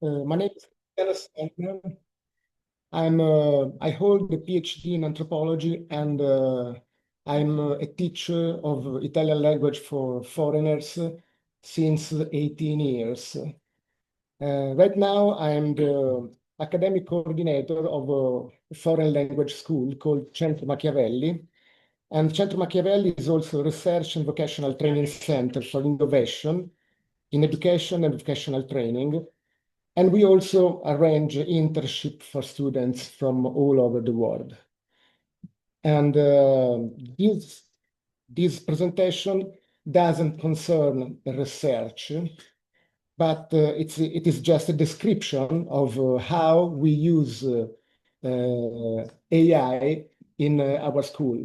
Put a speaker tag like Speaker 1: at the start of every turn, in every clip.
Speaker 1: My name is Cristiano. I hold a PhD in anthropology, and I'm a teacher of Italian language for foreigners since 18 years. Right now, I'm the academic coordinator of a foreign language school called Centro Machiavelli. And Centro Machiavelli is also a research and vocational training center for innovation in education and vocational training. And we also arrange internship for students from all over the world. And this presentation doesn't concern research, but it is just a description of how we use AI in our school.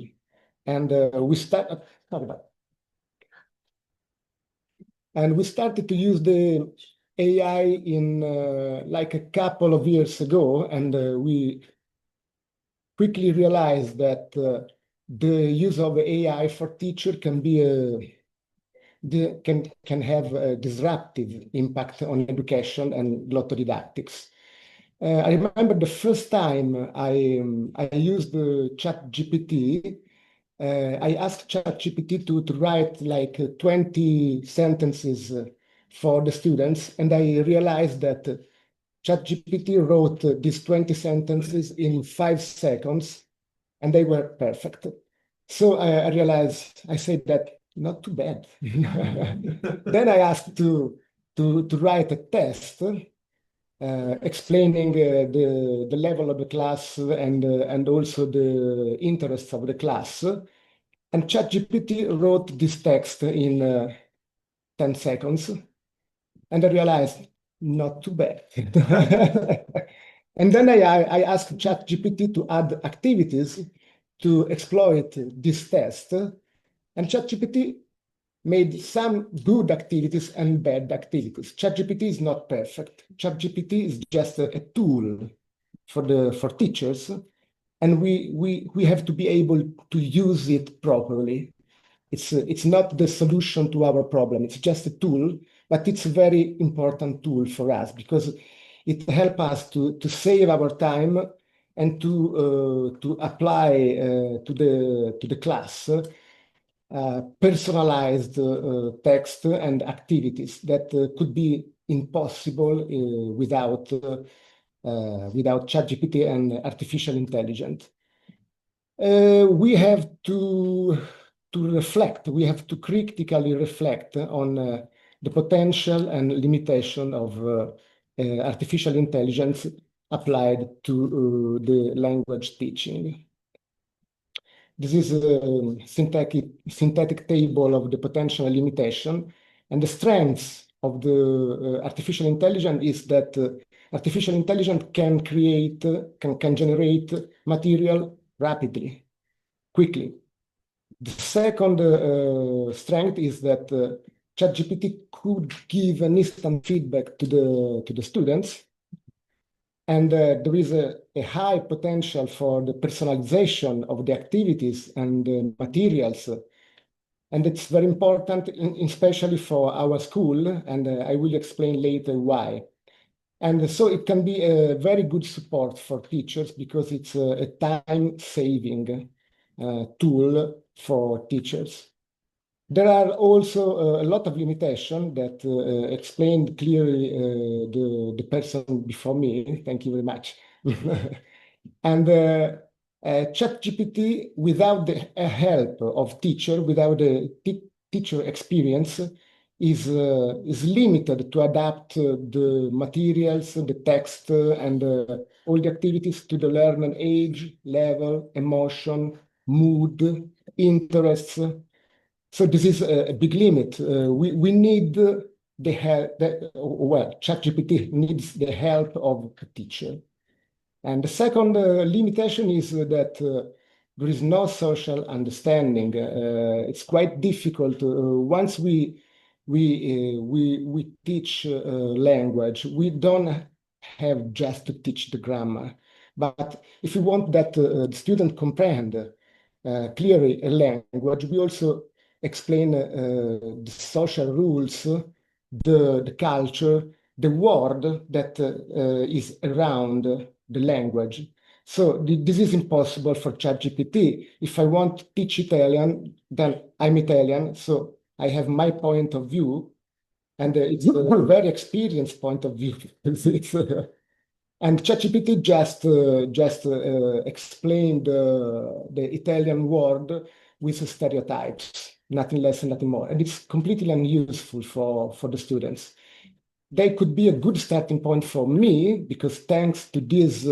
Speaker 1: And we start. And we started to use the AI in like a couple of years ago, and we quickly realized that the use of AI for teacher can be can have a disruptive impact on education and glottodidactics. I remember the first time I used the ChatGPT. I asked ChatGPT to write like 20 sentences for the students, and I realized that ChatGPT wrote these 20 sentences in 5 seconds, and they were perfect. So I realized, I said that not too bad. Then I asked to write a test explaining the level of the class and also the interests of the class. And ChatGPT wrote this text in 10 seconds. And I realized, not too bad. And then I asked ChatGPT to add activities to exploit this test. And ChatGPT made some good activities and bad activities. ChatGPT is not perfect. ChatGPT is just a tool for teachers, and we have to be able to use it properly. It's not the solution to our problem. It's just a tool, but it's a very important tool for us because it helps us to save our time and to apply to the class personalized text and activities that could be impossible without ChatGPT and artificial intelligence. We have to reflect. We have to critically reflect on the potential and limitation of artificial intelligence applied to the language teaching. This is a synthetic table of the potential limitation, and the strengths of the artificial intelligence is that artificial intelligence can generate material rapidly, quickly. The second strength is that ChatGPT could give an instant feedback to the students, and there is a high potential for the personalization of the activities and the materials. And it's very important, especially for our school, and I will explain later why. And so it can be a very good support for teachers because it's a time-saving tool for teachers. There are also a lot of limitations that explained clearly the person before me. Thank you very much. And ChatGPT, without the help of teacher, without the teacher experience, is limited to adapt the materials, the text, and all the activities to the learner age, level, emotion, mood, interests. So this is a big limit. We need the help. Well, ChatGPT needs the help of a teacher. And the second limitation is that there is no social understanding. It's quite difficult once we teach language. We don't have just to teach the grammar, but if we want that the student comprehend clearly a language, we also explain the social rules, the culture, the word that is around the language. So this is impossible for ChatGPT. If I want to teach Italian, then I'm Italian, so I have my point of view, and it's a very experienced point of view. And ChatGPT just explained the Italian word with stereotypes, nothing less and nothing more, and it's completely unuseful for the students. They could be a good starting point for me because thanks to this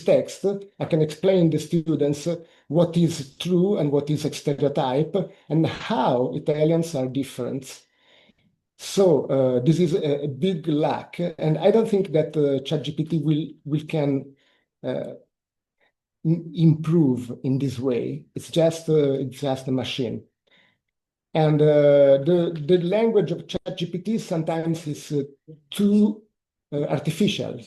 Speaker 1: text, I can explain to students what is true and what is a stereotype and how Italians are different. So this is a big lack, and I don't think that ChatGPT will can uh, improve in this way. It's just a machine. And the language of ChatGPT sometimes is too artificial.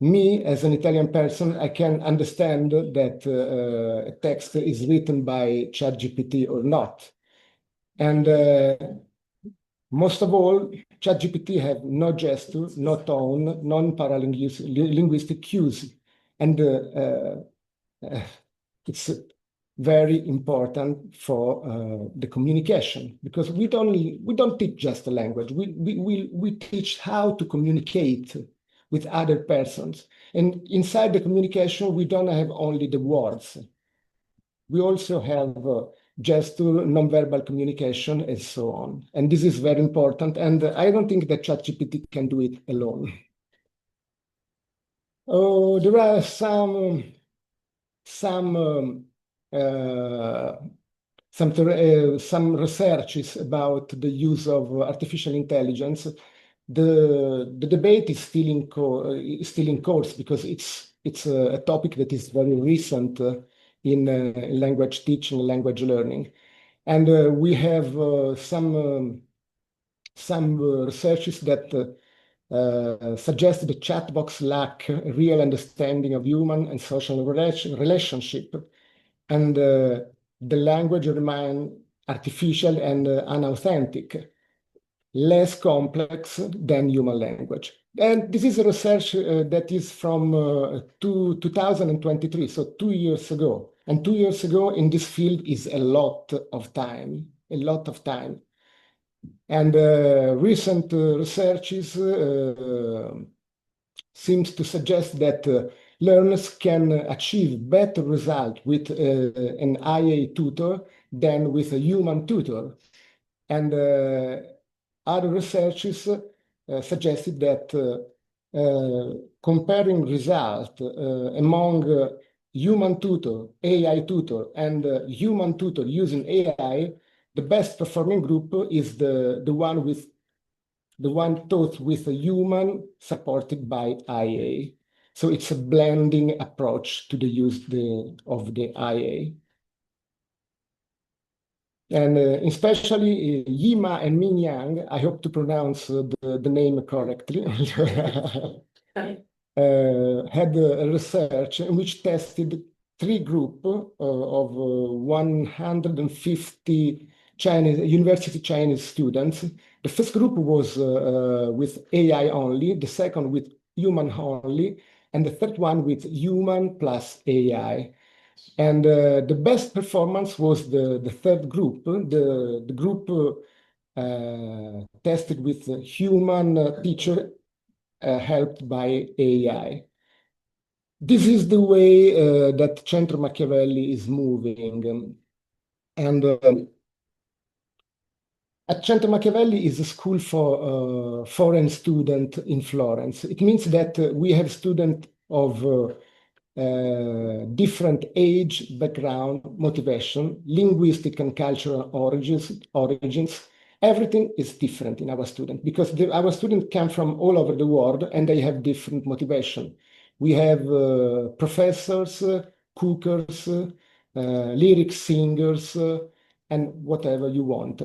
Speaker 1: Me, as an Italian person, I can understand that a text is written by ChatGPT or not. And most of all, ChatGPT have no gesture, no tone, non-paralinguistic cues. And it's very important for the communication because we don't teach just the language. We teach how to communicate with other persons. And inside the communication, we don't have only the words. We also have gesture, nonverbal communication, and so on. And this is very important. And I don't think that ChatGPT can do it alone. Oh, there are some researches about the use of artificial intelligence. The debate is still in course because it's a topic that is very recent in language teaching, language learning, and we have some researches that suggest the chatbots lack a real understanding of human and social relationship, and the language remains artificial and unauthentic, less complex than human language. And this is a research that is from 2023, so 2 years ago. And 2 years ago in this field is a lot of time, a lot of time. And recent researches seems to suggest that learners can achieve better results with an IA tutor than with a human tutor. And other researches suggested that comparing results among human tutor, AI tutor, and human tutor using AI, the best performing group is the one taught with a human supported by IA. So it's a blending approach to the use of the IA. And especially Yima and Min Yang, I hope to pronounce the name correctly, had a research in which tested three groups of 150 university Chinese students. The first group was with AI only, the second with human only, and the third one with human plus AI. And the best performance was the third group, the group tested with a human teacher helped by AI. This is the way that Centro Machiavelli is moving. And at Centro Machiavelli is a school for foreign students in Florence. It means that we have students of different age, background, motivation, linguistic and cultural origins. Everything is different in our students because our students come from all over the world and they have different motivation. We have professors, cookers, lyric singers, and whatever you want,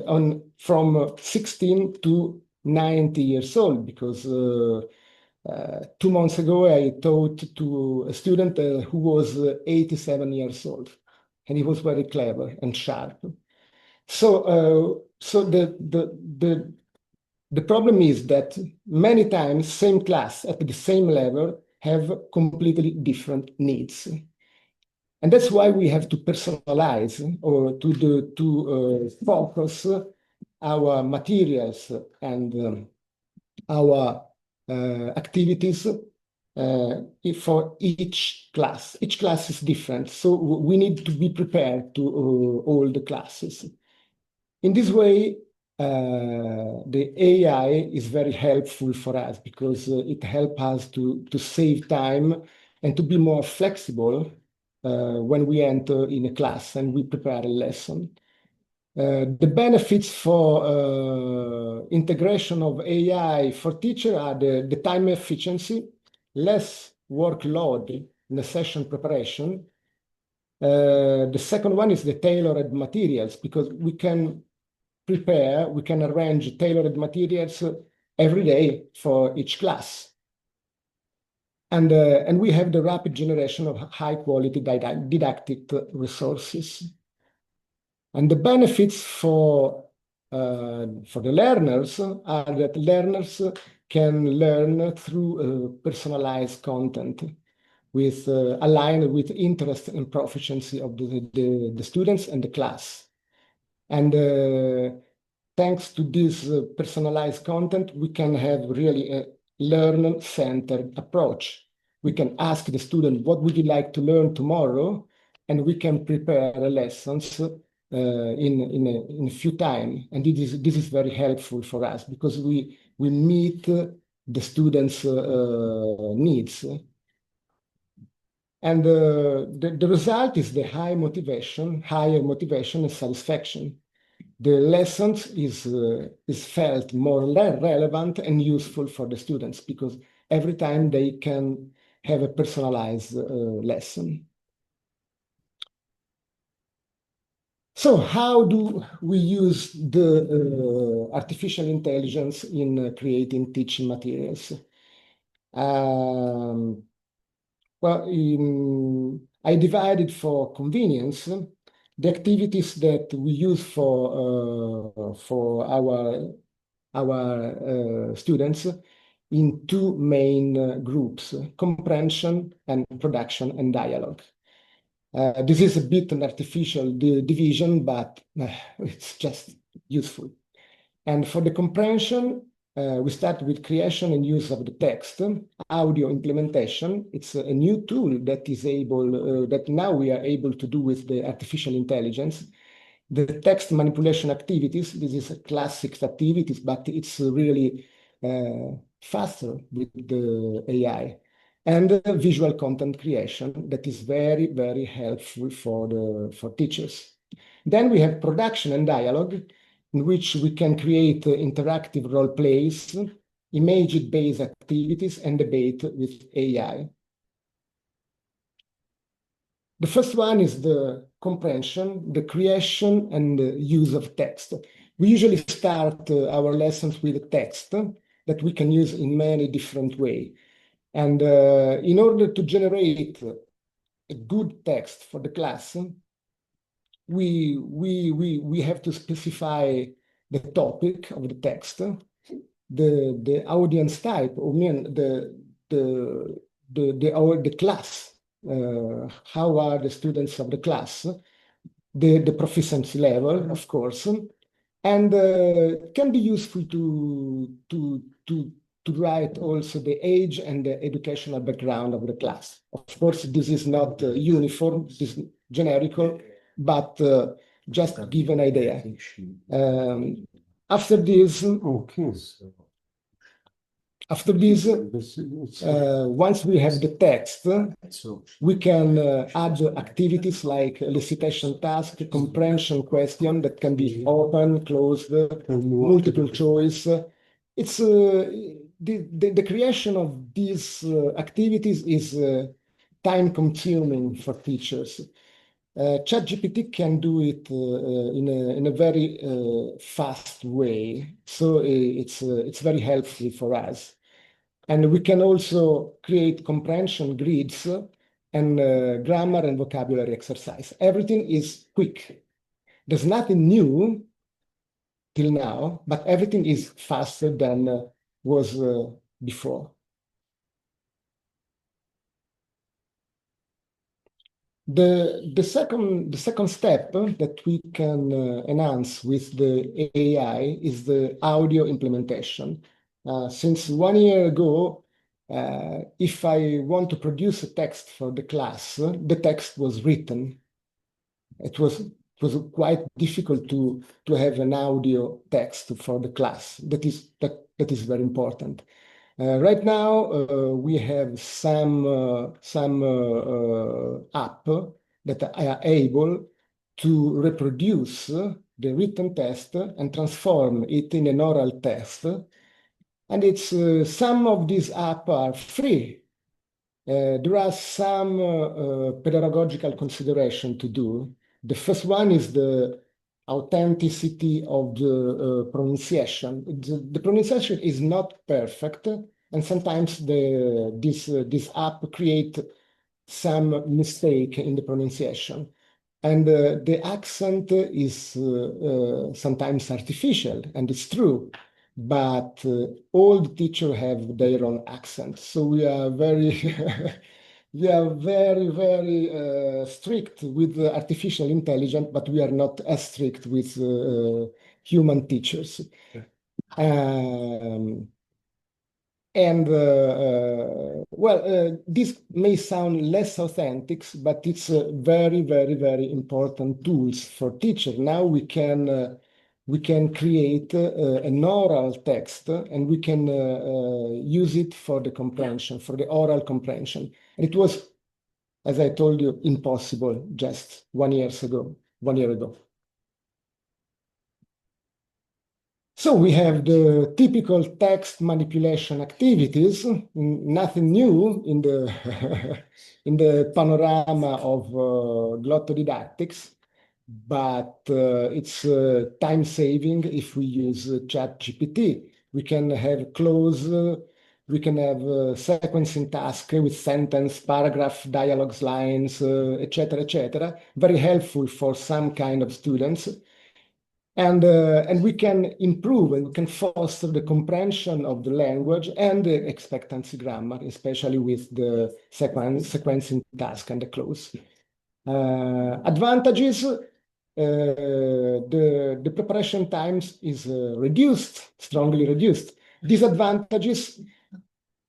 Speaker 1: from 16 to 90 years old, because 2 months ago I taught to a student who was 87 years old, and he was very clever and sharp. So, so The problem is that many times same class at the same level have completely different needs. And that's why we have to personalize or to focus our materials and our activities for each class. Each class is different, so we need to be prepared to all the classes. In this way, the AI is very helpful for us because it helps us to save time and to be more flexible when we enter in a class and we prepare a lesson. The benefits for integration of AI for teacher are the time efficiency, less workload in the session preparation. The second one is the tailored materials, because we can arrange tailored materials every day for each class. And we have the rapid generation of high quality didactic resources. And the benefits for the learners are that learners can learn through personalized content with aligned with interest and proficiency of the students and the class. And thanks to this personalized content, we can have really a learner-centered approach. We can ask the student, what would you like to learn tomorrow? And we can prepare lessons in a few time. And this is very helpful for us because we meet the students' needs. And the result is the higher motivation and satisfaction. The lessons is felt more relevant and useful for the students because every time they can have a personalized lesson. So how do we use the artificial intelligence in creating teaching materials? I divided for convenience the activities that we use for our students in two main groups: comprehension and production and dialogue. This is a bit an artificial division, but it's just useful. And for the comprehension, we start with creation and use of the text, audio implementation. It's a new tool that is able, that now we are able to do with the artificial intelligence. The text manipulation activities, this is a classic activities, but it's really faster with the AI. And visual content creation that is very, very helpful for teachers. Then we have production and dialogue, in which we can create interactive role plays, image-based activities, and debate with AI. The first one is the comprehension, the creation, and the use of text. We usually start our lessons with a text that we can use in many different ways. And in order to generate a good text for the class, we have to specify the topic of the text, the audience type, I mean the class, how are the students of the class, the proficiency level, of course, and it can be useful to write also the age and the educational background of the class. Of course, this is not uniform, this is generical, but just to give an idea. After this, once we have the text, we can add activities like elicitation task, comprehension question that can be open, closed, multiple choice. It's the creation of these activities is time-consuming for teachers. ChatGPT can do it in a very fast way, so it's very helpful for us. And we can also create comprehension grids and grammar and vocabulary exercise. Everything is quick. There's nothing new, till now, but everything is faster than was before. The second step that we can enhance with the AI is the audio implementation. Since 1 year ago, if I want to produce a text for the class, the text was written. It was quite difficult to have an audio text for the class. That is very important. Right now, we have some app that are able to reproduce the written text and transform it in an oral text. And it's some of these apps are free. There are some pedagogical consideration to do. The first one is the authenticity of the pronunciation. The pronunciation is not perfect, and sometimes this app create some mistake in the pronunciation. And the accent is sometimes artificial, and it's true, but all the teachers have their own accent. So we are very, we are very, very strict with the artificial intelligence, but we are not as strict with human teachers. Um, and this may sound less authentic, but it's a very, very, very important tools for teachers. Now we can create an oral text, and we can use it for the comprehension, for the oral comprehension. And it was, as I told you, impossible just 1 year ago. 1 year ago. So we have the typical text manipulation activities, nothing new in the in the panorama of glottodidactics, but it's time saving if we use ChatGPT. We can have we can have sequencing task with sentence, paragraph, dialogues, lines, etc., etc. Very helpful for some kind of students. And we can improve and we can foster the comprehension of the language and the expectancy grammar, especially with the sequencing task and the clause. Advantages, the preparation times is reduced, strongly reduced. Disadvantages,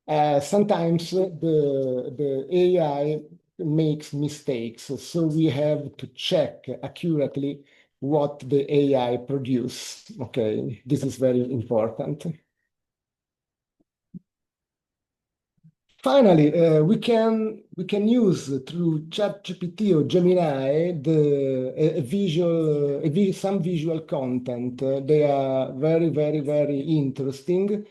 Speaker 1: sometimes the AI makes mistakes, so we have to check accurately what the AI produce. Okay, this is very important. Finally, we can use through ChatGPT or Gemini some visual content. They are very, very, very interesting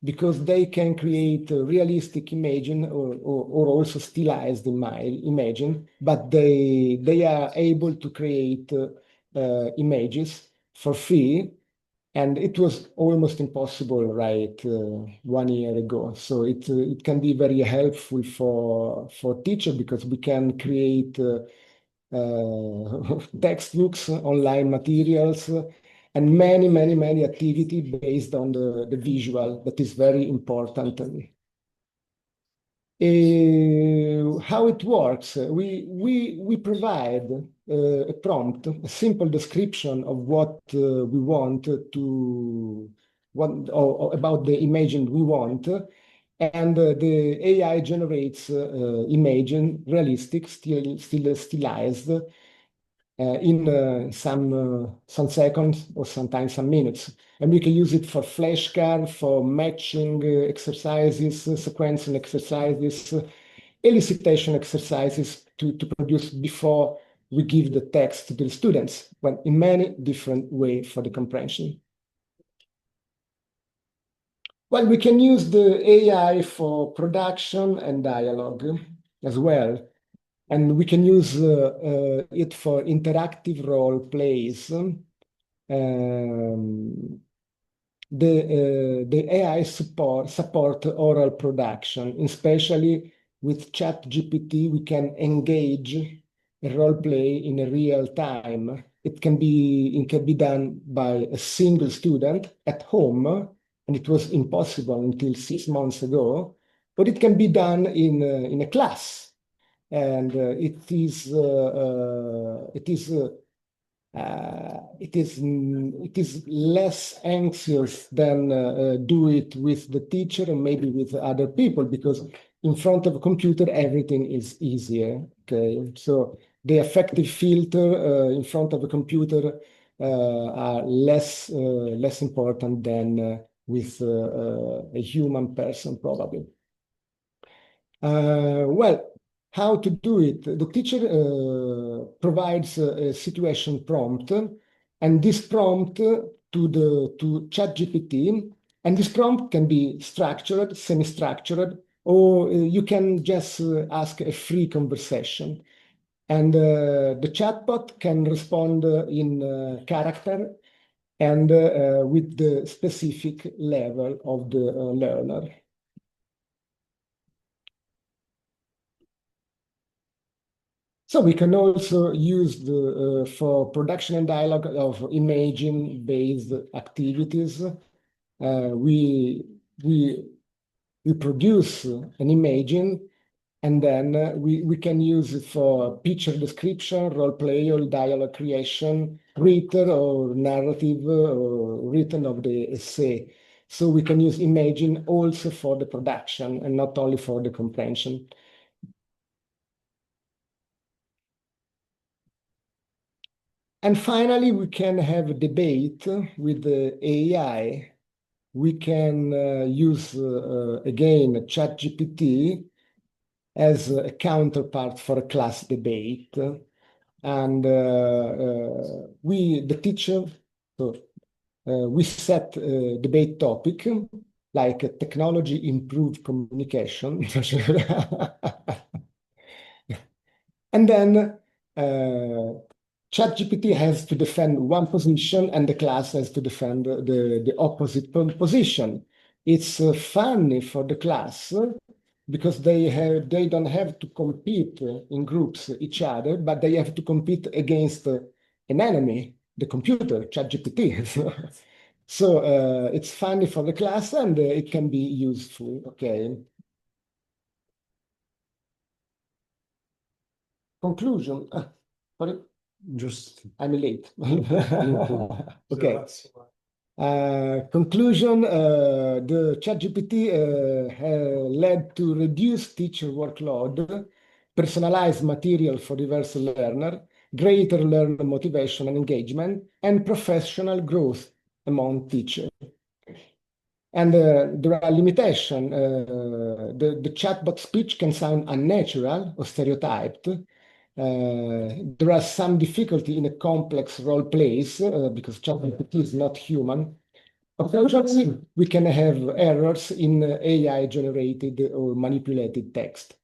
Speaker 1: because they can create a realistic imaging or also stylized imaging, but they are able to create images for free, and it was almost impossible, right, 1 year ago. So it can be very helpful for teacher because we can create textbooks, online materials, and many, many, many activity based on the visual. That is very important. How it works, we provide a prompt, a simple description of what we want or about the imaging we want, and the AI generates imaging realistic, still stylized in some seconds or sometimes some minutes. And we can use it for flashcards, for matching exercises, sequencing exercises, elicitation exercises to produce before we give the text to the students, but in many different ways for the comprehension. Well, we can use the AI for production and dialogue as well. And we can use it for interactive role plays. The AI support oral production, especially with ChatGPT. We can engage a role play in a real time. it can be done by a single student at home, and it was impossible until 6 months ago. But it can be done in a class, and it is less anxious than do it with the teacher and maybe with other people, because in front of a computer everything is easier. Okay, so the affective filter in front of a computer are less important than with a human person, probably. Well, how to do it? The teacher provides a situation prompt, and this prompt to ChatGPT, and this prompt can be structured, semi-structured, or you can just ask a free conversation. And the chatbot can respond in character and with the specific level of the learner. So we can also use for production and dialogue of imaging-based activities. We produce an imaging, and then we can use it for picture description, role play, or dialogue creation, written or narrative or written of the essay. So we can use imaging also for the production and not only for the comprehension. And finally, we can have a debate with the AI. We can use, again, ChatGPT as a counterpart for a class debate. And the teacher, so, we set a debate topic like technology improved communication. And then ChatGPT has to defend one position and the class has to defend the opposite position. It's funny for the class because they don't have to compete in groups each other, but they have to compete against an enemy, the computer, ChatGPT. So it's funny for the class and it can be useful. Okay. Conclusion. Sorry.
Speaker 2: Just
Speaker 1: I'm late. Okay. Conclusion, the ChatGPT led to reduced teacher workload, personalized material for diverse learner, greater learner motivation and engagement, and professional growth among teachers. And there are limitations. The chatbot speech can sound unnatural or stereotyped. There are some difficulty in a complex role plays because ChatGPT is not human. Occasionally, we can have errors in AI-generated or manipulated text.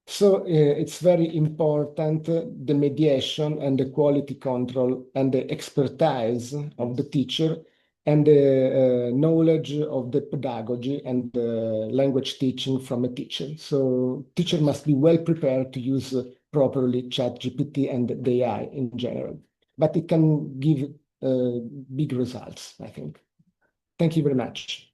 Speaker 1: So it's very important the mediation and the quality control and the expertise of the teacher and the knowledge of the pedagogy and the language teaching from a teacher. So teacher must be well prepared to use properly ChatGPT and the AI in general. But it can give big results, I think. Thank you very much.